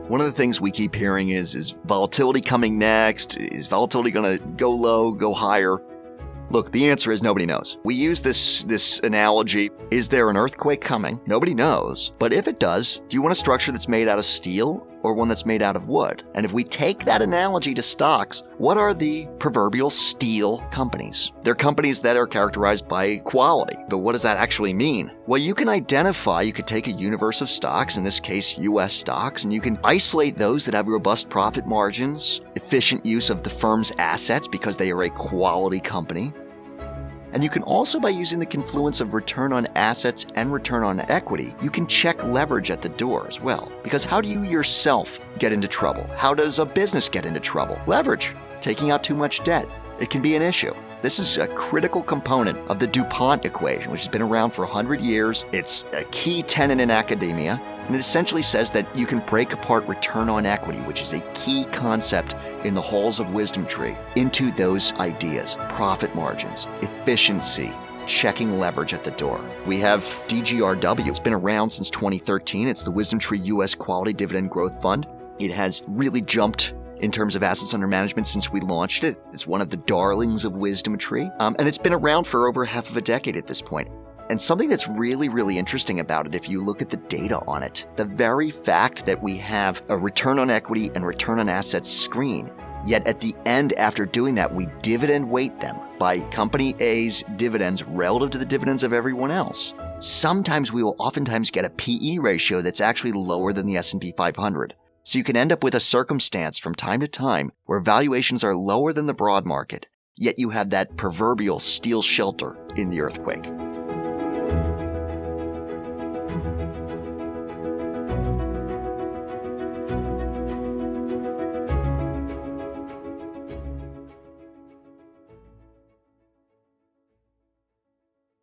One of the things we keep hearing is volatility coming next? Is volatility going to go low, go higher? Look, the answer is nobody knows. We use this analogy. Is there an earthquake coming? Nobody knows. But if it does, do you want a structure that's made out of steel or one that's made out of wood? And if we take that analogy to stocks, what are the proverbial steel companies? They're companies that are characterized by quality. But what does that actually mean? Well, you can take a universe of stocks, in this case U.S. stocks, and you can isolate those that have robust profit margins, efficient use of the firm's assets because they are a quality company. And you can also, by using the confluence of return on assets and return on equity, you can check leverage at the door as well. Because how do you yourself get into trouble? How does a business get into trouble? Leverage. Taking out too much debt. It can be an issue. This is a critical component of the DuPont equation, which has been around for 100 years. It's a key tenet in academia, and it essentially says that you can break apart return on equity, which is a key concept in the halls of WisdomTree, into those ideas: profit margins, efficiency, checking leverage at the door. We have DGRW. It's been around since 2013. It's the WisdomTree U.S. Quality Dividend Growth Fund. It has really jumped in terms of assets under management since we launched it. It's one of the darlings of WisdomTree, and it's been around for over half of a decade at this point. And something that's really, really interesting about it, if you look at the data on it, the very fact that we have a return on equity and return on assets screen, yet at the end, after doing that, we dividend weight them by company A's dividends relative to the dividends of everyone else. Sometimes we will oftentimes get a PE ratio that's actually lower than the S&P 500. So you can end up with a circumstance from time to time where valuations are lower than the broad market, yet you have that proverbial steel shelter in the earthquake.